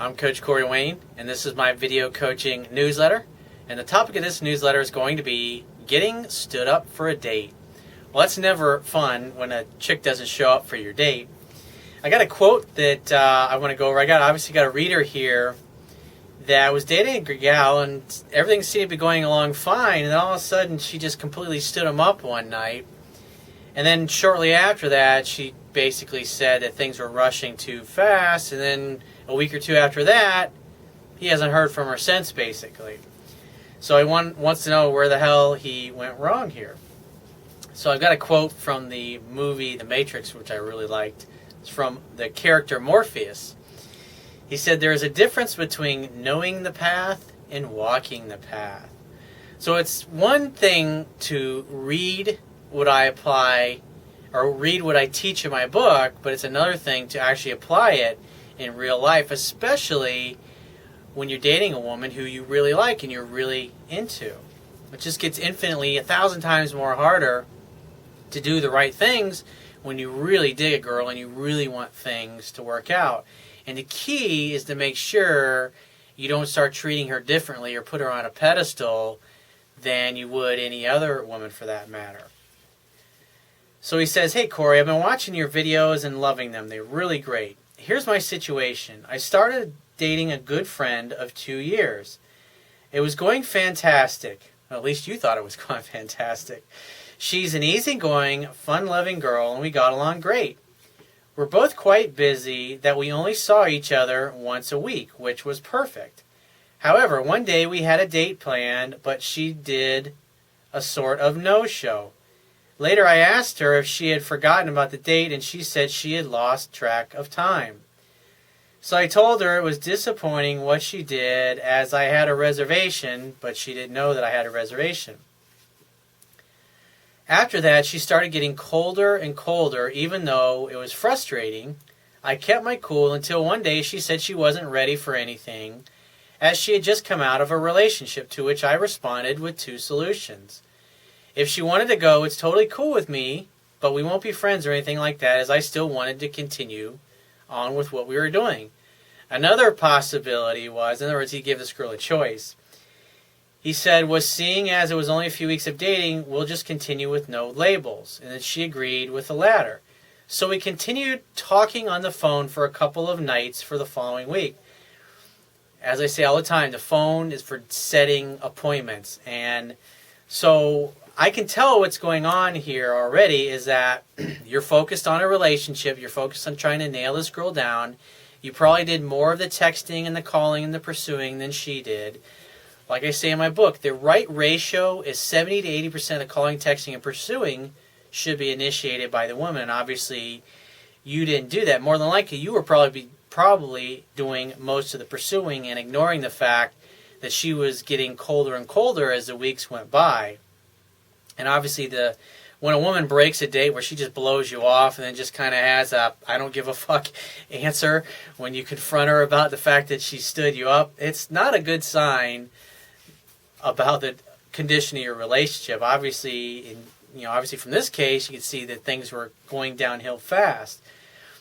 I'm Coach Corey Wayne, and this is my video coaching newsletter. And the topic of this newsletter is going to be getting stood up for a date. Well, that's never fun when a chick doesn't show up for your date. I got a quote that I want to go over. I obviously got a reader here that was dating a gal, and everything seemed to be going along fine, and then all of a sudden she just completely stood him up one night. And then shortly after that, she basically said that things were rushing too fast, and then a week or two after that, he hasn't heard from her since, basically. So he wants to know where the hell he went wrong here. So I've got a quote from the movie The Matrix, which I really liked. It's from the character Morpheus. He said, "There is a difference between knowing the path and walking the path." So it's one thing to read what I apply or read what I teach in my book, but it's another thing to actually apply it in real life, especially when you're dating a woman who you really like and you're really into. It just gets infinitely 1,000 times more harder to do the right things when you really dig a girl and you really want things to work out. And the key is to make sure you don't start treating her differently or put her on a pedestal than you would any other woman for that matter. So he says, "Hey Corey, I've been watching your videos and loving them. They're really great. Here's my situation. I started dating a good friend of 2 years. It was going fantastic. Well, at least you thought it was going fantastic. She's an easygoing, fun-loving girl, and we got along great. We're both quite busy that we only saw each other once a week, which was perfect. However, one day we had a date planned, but she did a sort of no-show. Later I asked her if she had forgotten about the date, and she said she had lost track of time. So I told her it was disappointing what she did, as I had a reservation, but she didn't know that I had a reservation. After that, she started getting colder and colder, even though it was frustrating. I kept my cool until one day she said she wasn't ready for anything, as she had just come out of a relationship, to which I responded with 2 solutions. If she wanted to go, it's totally cool with me, but we won't be friends or anything like that, as I still wanted to continue on with what we were doing. Another possibility was," in other words, he gave this girl a choice. He said, "was seeing as it was only a few weeks of dating, we'll just continue with no labels." And then she agreed with the latter. So we continued talking on the phone for a couple of nights for the following week. As I say all the time, the phone is for setting appointments. And so I can tell what's going on here already is that you're focused on a relationship. You're focused on trying to nail this girl down. You probably did more of the texting and the calling and the pursuing than she did. Like I say in my book, the right ratio is 70 to 80% of the calling, texting, and pursuing should be initiated by the woman. And obviously, you didn't do that. More than likely, you were probably doing most of the pursuing and ignoring the fact that she was getting colder and colder as the weeks went by. And obviously, when a woman breaks a date where she just blows you off and then just kind of has a "I don't give a fuck" answer when you confront her about the fact that she stood you up, it's not a good sign about the condition of your relationship. Obviously, from this case, you can see that things were going downhill fast.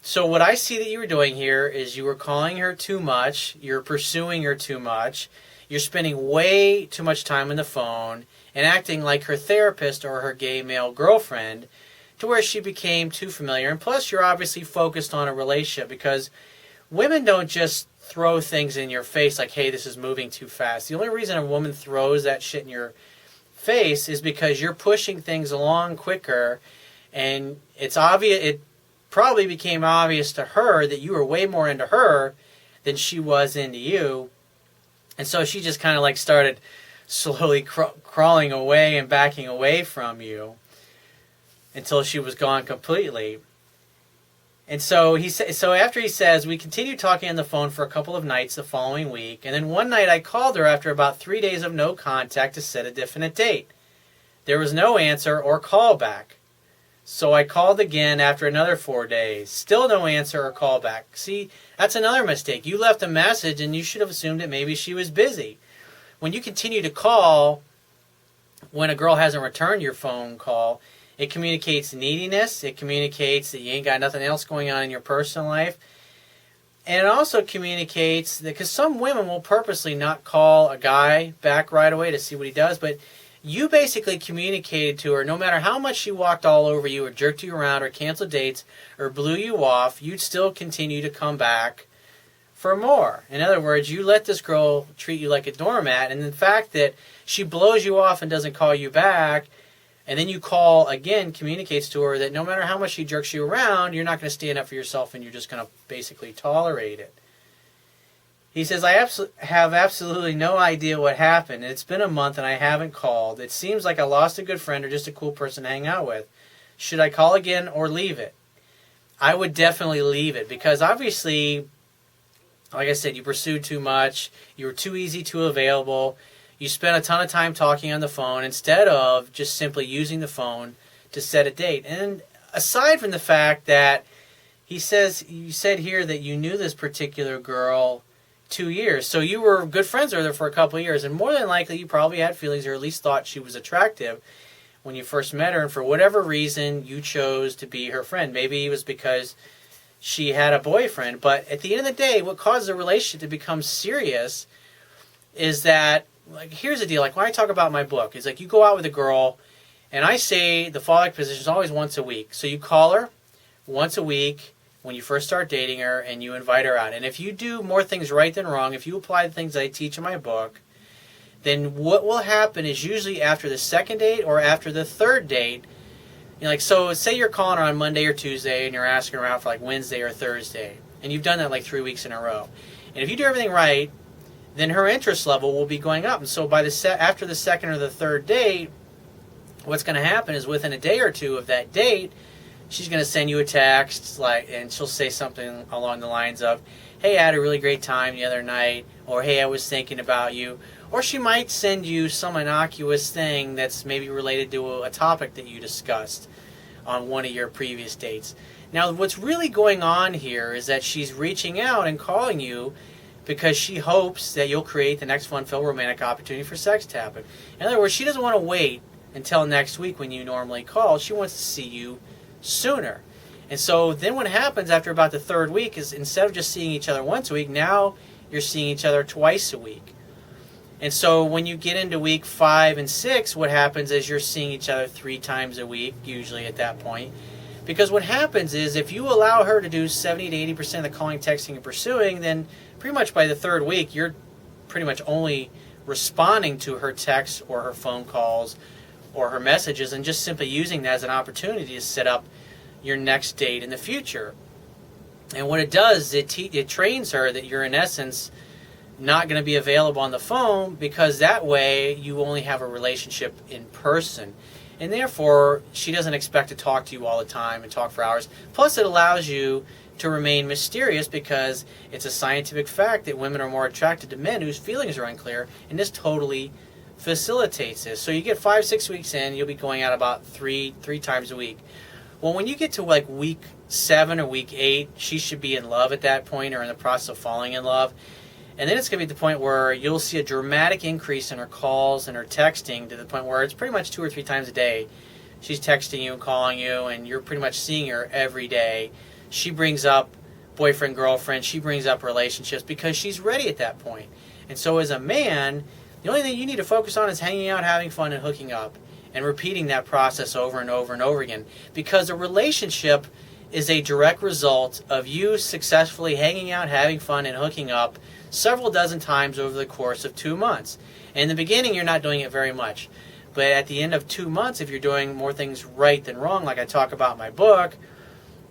So what I see that you were doing here is you were calling her too much, you're pursuing her too much, you're spending way too much time on the phone, and acting like her therapist or her gay male girlfriend, to where she became too familiar. And plus, you're obviously focused on a relationship, because women don't just throw things in your face like, "Hey, this is moving too fast." The only reason a woman throws that shit in your face is because you're pushing things along quicker, and it's obvious. It probably became obvious to her that you were way more into her than she was into you, and so she just kind of like started slowly crawling away and backing away from you until she was gone completely. And so after he says, we continued talking on the phone for a couple of nights the following week, and then one night I called her after about 3 days of no contact to set a definite date. There was no answer or call back. So I called again after another 4 days. Still no answer or call back. See, that's another mistake. You left a message and you should have assumed that maybe she was busy. When you continue to call, when a girl hasn't returned your phone call, it communicates neediness. It communicates that you ain't got nothing else going on in your personal life. And it also communicates that, because some women will purposely not call a guy back right away to see what he does, but you basically communicated to her, no matter how much she walked all over you or jerked you around or canceled dates or blew you off, you'd still continue to come back for more. In other words, you let this girl treat you like a doormat, and the fact that she blows you off and doesn't call you back, and then you call again, communicates to her that no matter how much she jerks you around, you're not going to stand up for yourself and you're just going to basically tolerate it. He says, I have absolutely no idea what happened. It's been a month and I haven't called. It seems like I lost a good friend or just a cool person to hang out with. Should I call again or leave it? I would definitely leave it, because obviously, like I said, you pursued too much. You were too easy to available. You spent a ton of time talking on the phone instead of just simply using the phone to set a date. And aside from the fact that you said here that you knew this particular girl 2 years. So you were good friends with her for a couple of years, and more than likely you probably had feelings or at least thought she was attractive when you first met her, and for whatever reason you chose to be her friend. Maybe it was because she had a boyfriend, but at the end of the day, what causes a relationship to become serious is that, like, here's the deal. Like, when I talk about my book, it's like you go out with a girl, and I say the fallback position is always once a week. So you call her once a week when you first start dating her, and you invite her out. And if you do more things right than wrong, if you apply the things I teach in my book, then what will happen is usually after the second date or after the third date, you know, like, so say you're calling her on Monday or Tuesday and you're asking her out for like Wednesday or Thursday, and you've done that like 3 weeks in a row. And if you do everything right, then her interest level will be going up. And so by after the second or the third date, what's going to happen is within a day or two of that date, she's going to send you a text, and she'll say something along the lines of, hey, I had a really great time the other night, or hey, I was thinking about you. Or she might send you some innocuous thing that's maybe related to a topic that you discussed on one of your previous dates. Now, what's really going on here is that she's reaching out and calling you because she hopes that you'll create the next fun-filled romantic opportunity for sex tapping. In other words, she doesn't want to wait until next week when you normally call. She wants to see you sooner. And so then what happens after about the third week is, instead of just seeing each other once a week, now you're seeing each other twice a week. And so when you get into week 5 and 6, what happens is you're seeing each other 3 times a week, usually at that point. Because what happens is, if you allow her to do 70 to 80% of the calling, texting, and pursuing, then pretty much by the third week, you're pretty much only responding to her texts or her phone calls or her messages, and just simply using that as an opportunity to set up your next date in the future. And what it does is it trains her that you're, in essence, not going to be available on the phone, because that way you only have a relationship in person. And therefore, she doesn't expect to talk to you all the time and talk for hours. Plus, it allows you to remain mysterious, because it's a scientific fact that women are more attracted to men whose feelings are unclear, and this totally facilitates this. So you get 5-6 weeks in, you'll be going out about three times a week. Well, when you get to like week 7 or week 8, she should be in love at that point, or in the process of falling in love. And then it's going to be at the point where you'll see a dramatic increase in her calls and her texting, to the point where it's pretty much 2 or 3 times a day she's texting you and calling you, and you're pretty much seeing her every day. She brings up boyfriend, girlfriend, she brings up relationships, because she's ready at that point. And so as a man, the only thing you need to focus on is hanging out, having fun, and hooking up, and repeating that process over and over and over again. Because a relationship is a direct result of you successfully hanging out, having fun, and hooking up several dozen times over the course of 2 months. And in the beginning, you're not doing it very much. But at the end of 2 months, if you're doing more things right than wrong, like I talk about in my book,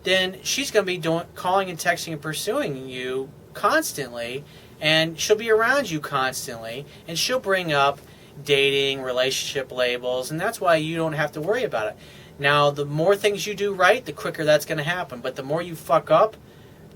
then she's going to be calling and texting and pursuing you constantly, and she'll be around you constantly, and she'll bring up dating, relationship labels, and that's why you don't have to worry about it. Now, the more things you do right, the quicker that's going to happen. But the more you fuck up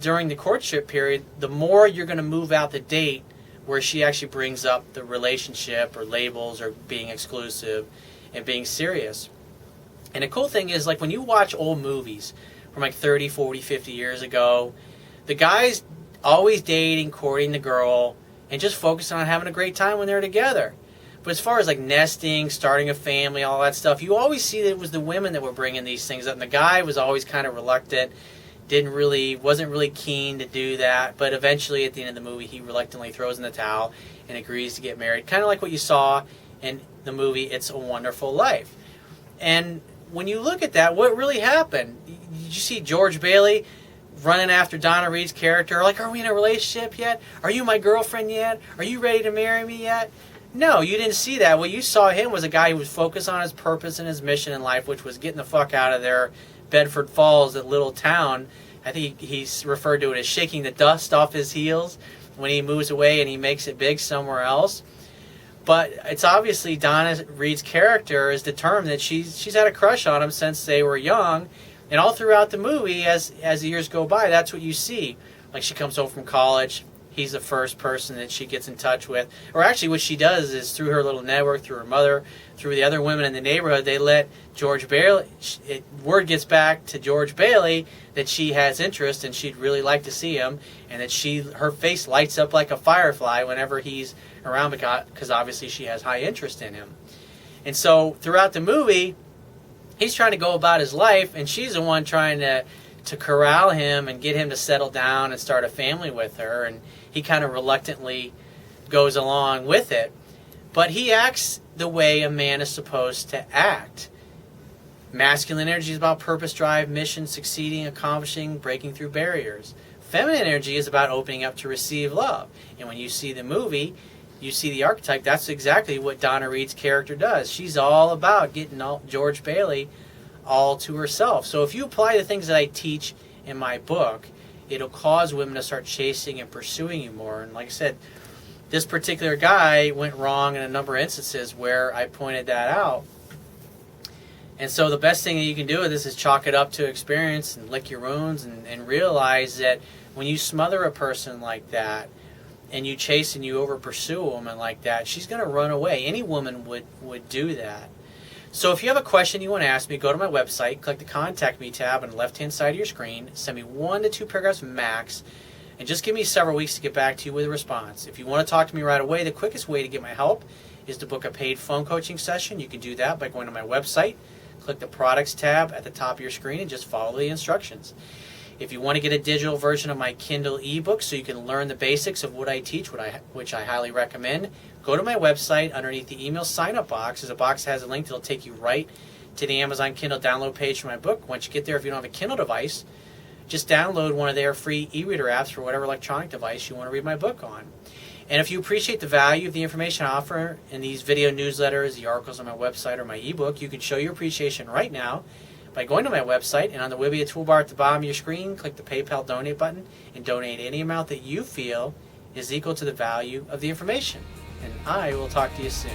during the courtship period, the more you're going to move out the date where she actually brings up the relationship or labels or being exclusive and being serious. And the cool thing is, like, when you watch old movies from like 30, 40, 50 years ago, the guy's always dating, courting the girl, and just focusing on having a great time when they're together. But as far as like nesting, starting a family, all that stuff, you always see that it was the women that were bringing these things up, and the guy was always kind of reluctant wasn't really keen to do that, but eventually at the end of the movie he reluctantly throws in the towel and agrees to get married, kind of like what you saw in the movie It's a Wonderful Life. And when you look at that, what really happened? Did you see George Bailey running after Donna Reed's character, like, are we in a relationship yet? Are you my girlfriend yet? Are you ready to marry me yet? No, you didn't see that. What you saw him was a guy who was focused on his purpose and his mission in life, which was getting the fuck out of there. Bedford Falls, that little town. I think he's referred to it as shaking the dust off his heels when he moves away and he makes it big somewhere else. But it's obviously Donna Reed's character is determined that she's had a crush on him since they were young. And all throughout the movie, as the years go by, that's what you see. Like, she comes home from college. He's the first person that she gets in touch with. Or actually what she does is through her little network, through her mother, through the other women in the neighborhood, they let George Bailey, word gets back to George Bailey that she has interest and she'd really like to see him, and that her face lights up like a firefly whenever he's around, because obviously she has high interest in him. And so throughout the movie, he's trying to go about his life, and she's the one trying to corral him and get him to settle down and start a family with her, and he kind of reluctantly goes along with it. But he acts the way a man is supposed to act. Masculine energy is about purpose, drive, mission, succeeding, accomplishing, breaking through barriers. Feminine energy is about opening up to receive love. And when you see the movie, you see the archetype. That's exactly what Donna Reed's character does. She's all about getting George Bailey all to herself. So if you apply the things that I teach in my book, it'll cause women to start chasing and pursuing you more. And like I said, this particular guy went wrong in a number of instances where I pointed that out. And so the best thing that you can do with this is chalk it up to experience and lick your wounds and realize that when you smother a person like that and you chase and you over pursue a woman like that, she's going to run away. Any woman would do that. So if you have a question you want to ask me, go to my website, click the Contact Me tab on the left-hand side of your screen, send me 1 to 2 paragraphs max, and just give me several weeks to get back to you with a response. If you want to talk to me right away, the quickest way to get my help is to book a paid phone coaching session. You can do that by going to my website, click the Products tab at the top of your screen, and just follow the instructions. If you want to get a digital version of my Kindle ebook so you can learn the basics of what I teach, which I highly recommend, go to my website. Underneath the email sign-up box, there's a box that has a link that will take you right to the Amazon Kindle download page for my book. Once you get there, if you don't have a Kindle device, just download one of their free e-reader apps for whatever electronic device you want to read my book on. And if you appreciate the value of the information I offer in these video newsletters, the articles on my website, or my ebook, you can show your appreciation right now by going to my website, and on the Wibiya toolbar at the bottom of your screen, click the PayPal donate button and donate any amount that you feel is equal to the value of the information. And I will talk to you soon.